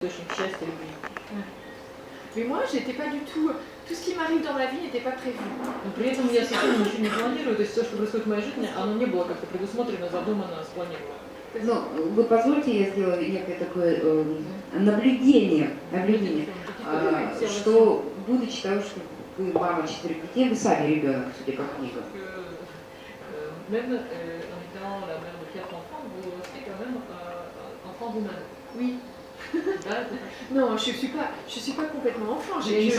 источник счастья и любви. Mais moi, j'étais pas du tout. Tout ce qui m'arrive dans ma vie n'était pas prévu. Но при этом я совсем ничего не планирую, то есть все, что происходит в моей жизни, оно не было как-то предусмотрено, задумано, спланировано. Ну, вы позвольте, я сделаю некое такое наблюдение, что, будучи того, что вы мама 4 детей, вы сами ребенок, судя по книгам. Même en étant la mère de 4 enfants, vous restez quand même enfant vous-même. Oui. Non, je suis pas complètement enfant. Je vis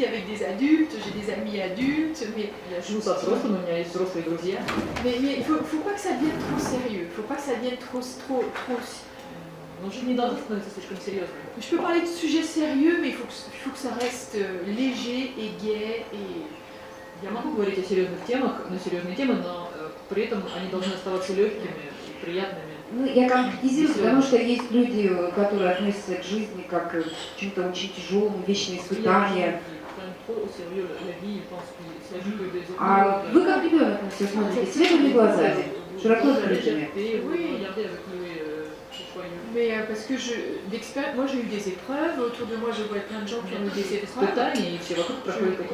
avec des adultes, j'ai des amis adultes, mais я живу со взрослыми, у меня есть взрослые друзья. Mais il faut pas que ça devienne trop sérieux. Il faut pas que ça devienne trop. Но жизнь не должна становиться слишком серьезной. Je peux parler de sujets sérieux, mais il faut que ça reste léger et gai et. Я могу говорить о серьезных темах, на серьезные темы, но при этом они должны оставаться легкими и приятными. Ну, я конкретизирую, потому что есть люди, которые относятся к жизни как к чему-то очень тяжелому, вечные испытания. А вы как ребенок на все смотрите, светлыми глазами, широко открытыми. Mais parce que moi j'ai eu des épreuves, autour de moi je vois plein de gens qui ont eu des épreuves.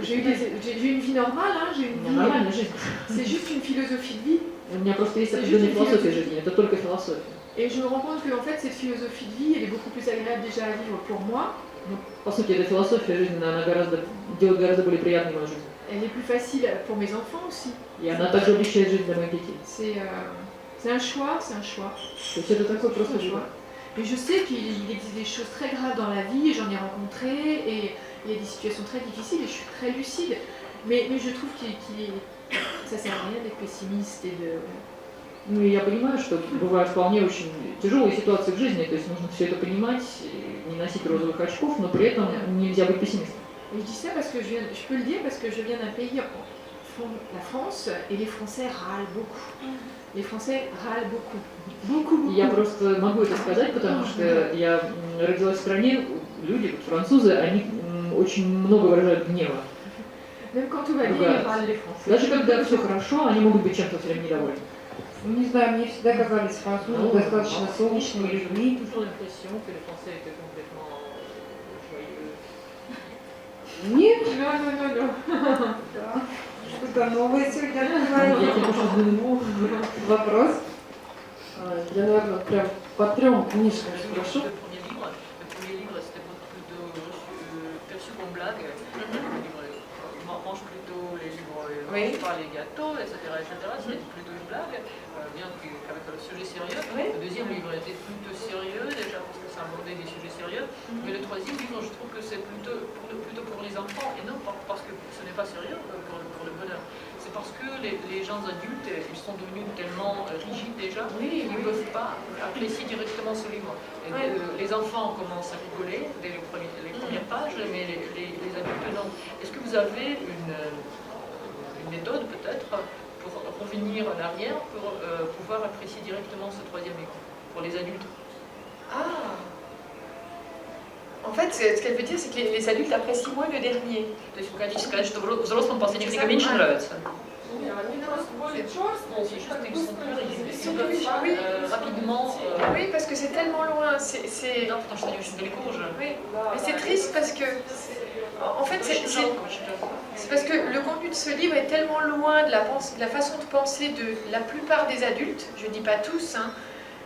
J'ai eu une vie normale, hein, j'ai une vie. C'est juste une philosophie de vie. У меня просто есть определенная философия жизни, это только философия. Et je me rends compte que en fait cette philosophie de vie, elle est beaucoup plus agréable déjà à vivre pour moi. Ну, по сути, эта философия жизни, она делает гораздо более приятной мою жизнь. Elle est plus facile pour mes enfants aussi. И она также облегчает жизнь для моих детей. C'est un choix, c'est un choix. То есть это такой просто choix. Mais je sais qu'il existe des choses très graves dans la vie, et j'en ai rencontré, et il y a des situations très difficiles, et je suis très lucide. Mais je trouve ça sert à rien d'être pessimiste et de... Ну и я понимаю, что бывают вполне очень тяжелые ситуации в жизни, то есть нужно все это понимать, не носить розовых очков, но при этом нельзя быть пессимистом. Et je dis ça parce que je peux le dire parce que je viens d'un pays, la France, et les Français râlent beaucoup. Les Français râlent beaucoup. Beaucoup. Я просто могу это сказать, потому что я родилась в стране, люди, французы, они очень много выражают гнева. Même quand tout va bien, ils râlent les Français. Даже когда все хорошо, они могут быть чем-то все время недовольны. Ну, не знаю, мне всегда казались французы достаточно солнечными людьми. Нет? Non. Что-то новое сегодня открываем. Вопрос? Я, наверное, прям по 3 книжкам спрошу. Le premier livre, c'était plutôt perçu comme blague. Il mange plutôt les livres, pas les gâteaux, etc. C'est plutôt une blague, bien qu'avec le sujet sérieux. Le deuxième livre était plutôt sérieux, déjà parce que ça abordait des sujets sérieux. Mais le troisième livre, je trouve que c'est plutôt pour les enfants, et non parce que ce n'est pas sérieux pour le bonheur. C'est parce que les gens adultes, ils sont devenus tellement rigides déjà, ils ne peuvent pas apprécier directement ce livre. Et les enfants commencent à rigoler dès les premières pages, mais les adultes non. Est-ce que vous avez une méthode peut-être pour revenir en arrière, pour pouvoir apprécier directement ce troisième livre, pour les adultes? En fait, ce qu'elle veut dire, c'est que les adultes apprécient moins le dernier. То есть вы хотите сказать, что взрослым последняя книга меньше нравится? Rapidement. Oui, parce que c'est tellement loin. Non, потому что они очень далеко уже. Oui, mais c'est triste parce que, en fait, c'est parce que le contenu de ce livre est tellement loin de la façon de penser de la plupart des adultes, je ne dis pas tous, hein,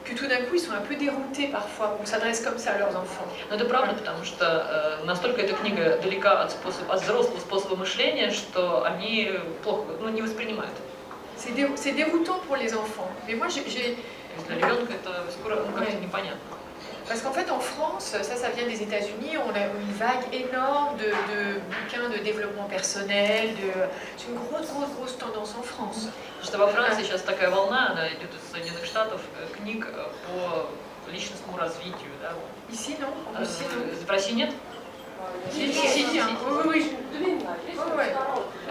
que tout d'un coup ils sont un peu déroutés parfois, on s'adresse comme ça à leurs enfants. Но это правда, потому что настолько эта книга далека от взрослого способа мышления, что они плохо, не воспринимают. C'est déroutant pour les enfants. Mais moi j'ai... Для ребенка это скоро как-то непонятно. Parce qu'en fait en France, ça vient des États-Unis, on a une vague énorme de bouquins de développement personnel, c'est une grosse tendance en France. Что во Франции сейчас такая волна, она идет из Соединенных Штатов, книг по личностному развитию. Да? Ici non, en Russie non. В России нет? Oui.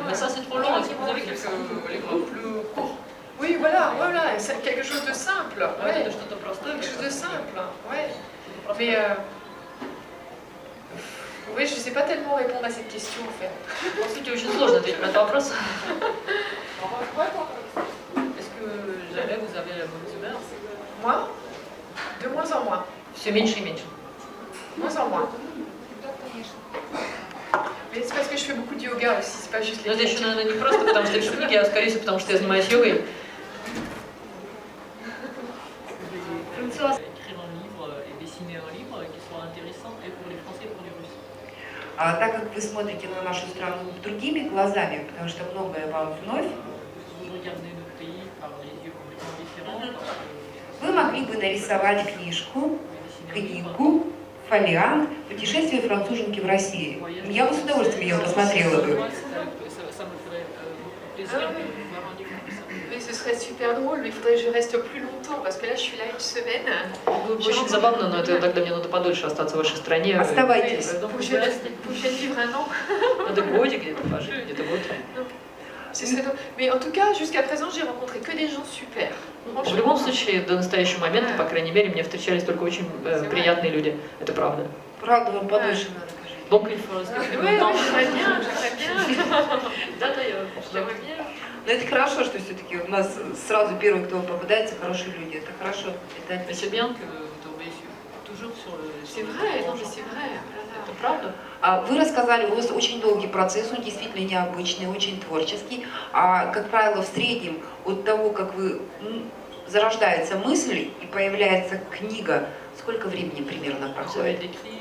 Mais ça c'est trop long, est-ce que vous avez quelques livres plus courts? Oui, voilà, c'est quelque chose de simple. Ouais, quelque chose de simple, ouais. Mais oui, je ne sais pas tellement répondre à cette question en fait. По сути, очень сложно ответить на этот вопрос. Est-ce que jamais vous avez la mauvaise humeur? Moi, de moins en moins. Все меньше и меньше. Moins en moins. Mais c'est parce que je fais beaucoup de yoga aussi, c'est pas juste Но les это еще, livres. наверное, не просто потому что я пишу книги, а скорее всего потому что я занимаюсь йогой. Écrire un livre et dessiner un livre qui soit intéressant et pour les Français et pour les Russes. А так как вы смотрите на нашу страну другими глазами, потому что многое вам вновь, Vous regardez notre pays par les yeux complètement différents, parce que вы могли бы нарисовать книжку, vous dessinez un livre. книгу, фолиант «Путешествие француженки в России». Я бы с удовольствием ее посмотрела бы. Ça me ferait beaucoup plaisir de voir un livre comme ça. Mais ce serait super drôle, mais il faudrait que je reste plus longtemps parce que là je suis là une semaine. Было бы очень забавно, но это тогда мне надо подольше остаться в вашей стране. Оставайтесь. Donc, Faut que je vivre un an. надо годик где-то пожить, где-то год. Ce serait drôle. Mais en tout cas, jusqu'à présent, j'ai rencontré que des gens super. В любом случае, до настоящего момента, по крайней мере, мне встречались только очень приятные люди. Это правда. Правда, вам подольше надо пожить. Donc il faut rester plus Oui, longtemps. j'aimerais bien, j'aimerais bien. Да, d'ailleurs. J'aimerais bien. Но это хорошо, что все-таки у нас сразу первые, кто попадается, хорошие люди. Это хорошо. Это Mais c'est bien que vous tombez toujours sur le... C'est vrai, non mais c'est vrai. Oh là là. Это правда. А вы рассказали, у вас очень долгий процесс, он действительно необычный, очень творческий. А, как правило, в среднем от того, как вы зарождается мысль и появляется книга, сколько времени примерно Vous avez проходит? décrit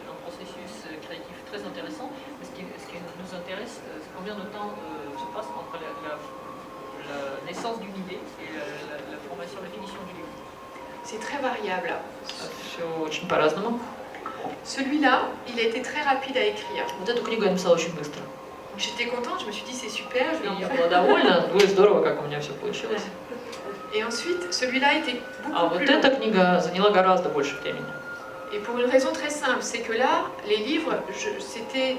un processus créatif très intéressant. Mais ce qui nous intéresse, c'est combien de temps se passe entre la naissance d'une idée et la formation, la finition du livre. C'est très variable. Все очень по-разному. Celui-là, il a été très rapide à écrire. Вот эту книгу я написала очень быстро. J'étais contente, je me suis dit c'est super, je vais И y я faire. была довольна, здорово, как у меня все получилось. Et ensuite, celui-là était А beaucoup вот plus long. эта книга заняла гораздо больше времени. Et pour une raison très simple, c'est que là, les livres, c'était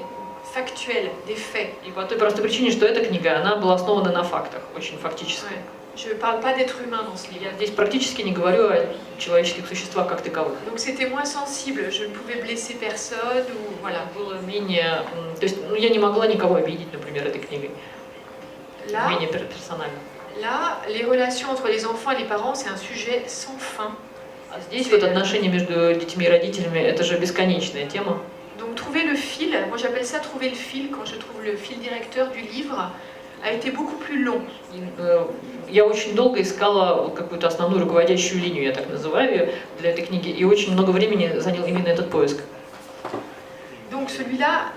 factuel, des faits. И по той простой причине, что эта книга, она была основана на фактах, очень фактически. Ouais. Je ne parle pas d'être humain dans ce livre. Я здесь практически не говорю о человеческих существах как таковых. Donc c'était moins sensible, je ne pouvais blesser personne ou voilà. Было менее... То есть я не могла никого обидеть, например, этой книгой. Là, Менее персонально. là, les relations entre les enfants et les parents, c'est un sujet sans fin. А здесь вот отношения между детьми и родителями, это же бесконечная тема. Donc trouver le fil, moi j'appelle ça trouver le fil, quand je trouve le fil directeur du livre, a été beaucoup plus long. И, я очень долго искала вот какую-то основную руководящую линию, я так называю ее, для этой книги, и очень много времени занял именно этот поиск. Donc celui-là,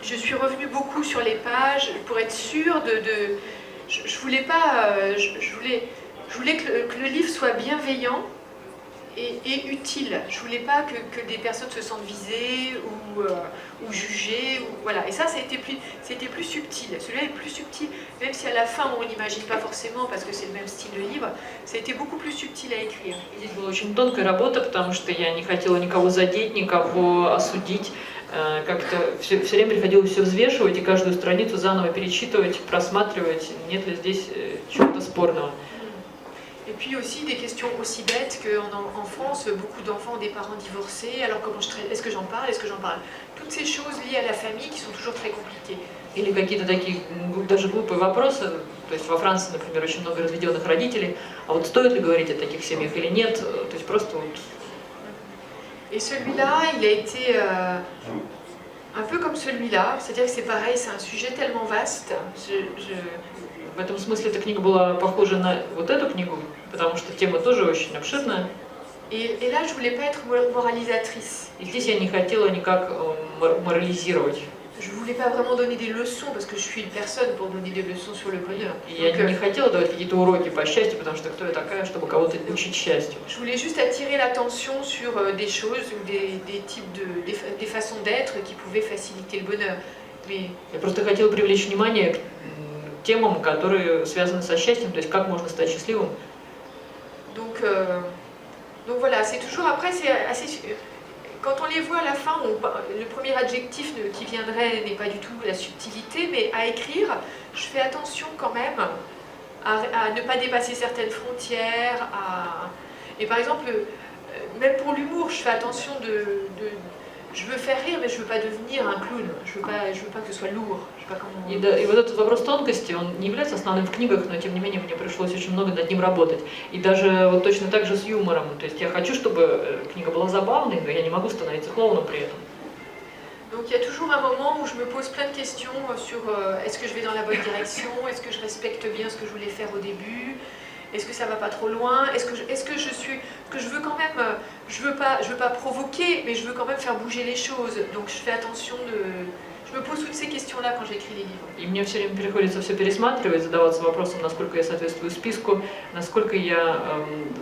je suis revenue beaucoup sur les pages pour être sûre je voulais pas, je voulais que le livre soit bienveillant et utile. Je voulais pas que des personnes se sentent visées ou jugées, ou, voilà. Et ça, c'était plus subtil. Celui-là est plus subtil, même si à la fin on n'imagine pas forcément parce que c'est le même style de livre. Ça a été beaucoup plus subtil à écrire. Здесь была очень тонкая работа, потому что я не хотела никого задеть, никого осудить. Как-то все время приходилось все взвешивать и каждую страницу заново перечитывать, просматривать, нет ли здесь чего-то спорного. Et puis aussi des questions aussi bêtes qu'en France, beaucoup d'enfants ont des parents divorcés, alors comment est-ce que j'en parle, est-ce que j'en parle? Toutes ces choses liées à la famille qui sont toujours très compliquées. Или какие-то такие даже глупые вопросы. То есть во Франции, например, очень много разведенных родителей. А вот стоит ли говорить о таких семьях или нет? То есть просто вот... Et celui-là, il a été un peu comme celui-là, c'est-à-dire que c'est pareil, c'est un sujet tellement vaste. В этом смысле эта книга была похожа на вот эту книгу, потому что тема тоже очень обширная. Et là, je voulais pas être moralisatrice. И здесь я не хотела никак морализировать. Je voulais pas vraiment donner des leçons parce que je suis une personne pour donner des leçons sur le bonheur. И я не хотела давать какие-то уроки по счастью, потому что кто я такая, чтобы кого-то учить счастью. Je voulais juste attirer l'attention sur des choses ou des types des façons d'être qui pouvaient faciliter le bonheur. Mais Я просто хотела привлечь внимание к темам, которые связаны со счастьем, то есть как можно стать счастливым. donc voilà, c'est toujours après, c'est assez. Quand on les voit à la fin, le premier adjectif qui viendrait n'est pas du tout la subtilité, mais à écrire, je fais attention quand même à ne pas dépasser certaines frontières. Et par exemple, même pour l'humour, je fais attention je veux faire rire, mais je veux pas devenir un clown. Je veux pas que ce soit lourd. Je sais pas comment... И, да, и вот этот вопрос тонкости, он не является основным в книгах, но тем не менее мне пришлось очень много над ним работать. И даже вот точно так же с юмором. То есть я хочу, чтобы книга была забавной, но я не могу становиться клоуном при этом. Donc il y a toujours un moment où je me pose plein de questions sur est-ce que je vais dans la bonne direction, est-ce que je respecte bien ce que je voulais faire au début, est-ce que ça va pas trop loin, est-ce que je veux quand même, je veux pas provoquer, mais je veux quand même faire bouger les choses. Donc je fais attention je me pose toutes ces questions-là quand j'écris les livres. И мне все время приходится все пересматривать, задаваться вопросом, насколько я соответствую списку, насколько я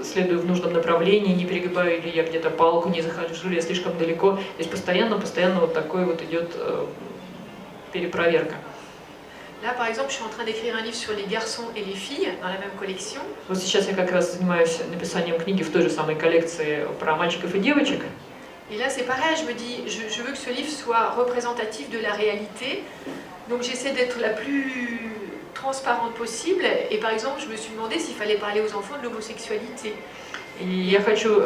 следую в нужном направлении, не перегибаю ли я где-то палку, не захожу ли я слишком далеко. То есть постоянно вот такой вот идет перепроверка. Là, par exemple, je suis en train d'écrire un livre sur les garçons et les filles dans la même collection. Вот сейчас я как раз занимаюсь написанием книги в той же самой коллекции про мальчиков и девочек. Et là, c'est pareil, je me dis, je veux que ce livre soit représentatif de la réalité. Donc j'essaie d'être la plus transparente possible. Et par exemple, je me suis demandé s'il fallait parler aux enfants de l'homosexualité. И я хочу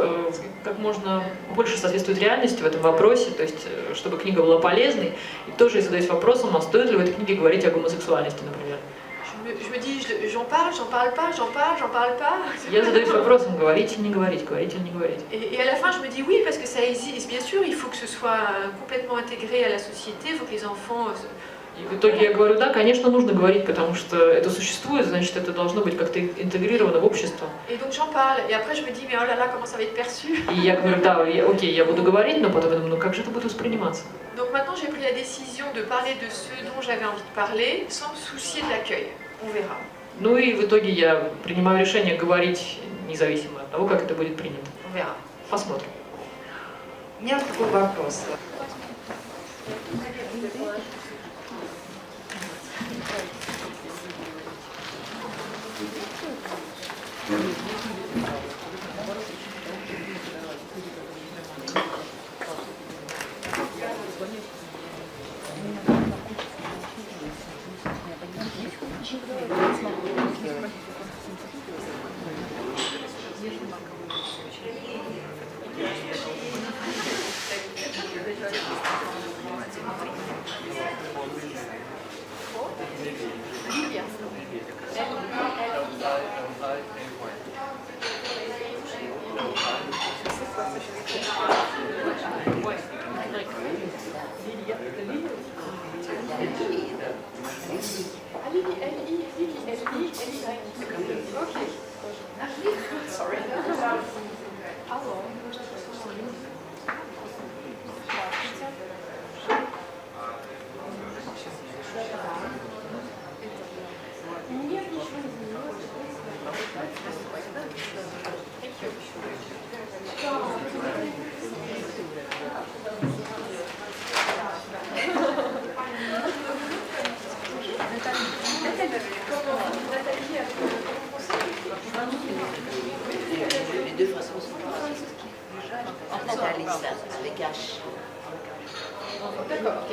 как можно больше соответствовать реальности в этом вопросе, то есть чтобы книга была полезной. И тоже я задаюсь вопросом, а стоит ли в этой книге говорить о гомосексуальности, например. Je me dis, j'en parle pas. Я задаюсь вопросом, говорить или не говорить, говорить или не говорить. Et à la fin, je me dis oui, parce que ça existe. Bien sûr, il faut que ce soit complètement intégré à la société, il faut que les enfants... И в итоге я говорю, да, конечно, нужно говорить, потому что это существует, значит, это должно быть как-то интегрировано в общество. Et donc j'en parle, et après je me dis, mais oh là là, comment ça va être perçu. И я говорю, да, окей, я буду говорить, но потом я думаю, ну как же это будет восприниматься? Donc maintenant, j'ai pris la décision de parler de ce dont j'avais envie de parler, sans me soucier de l'accueil. On verra. Ну и в итоге я принимаю решение говорить независимо от того, как это будет принято. On verra. Посмотрим. У меня такой вопрос. Les deux façons sont Nathalie, ça, avec H. D'accord, ok.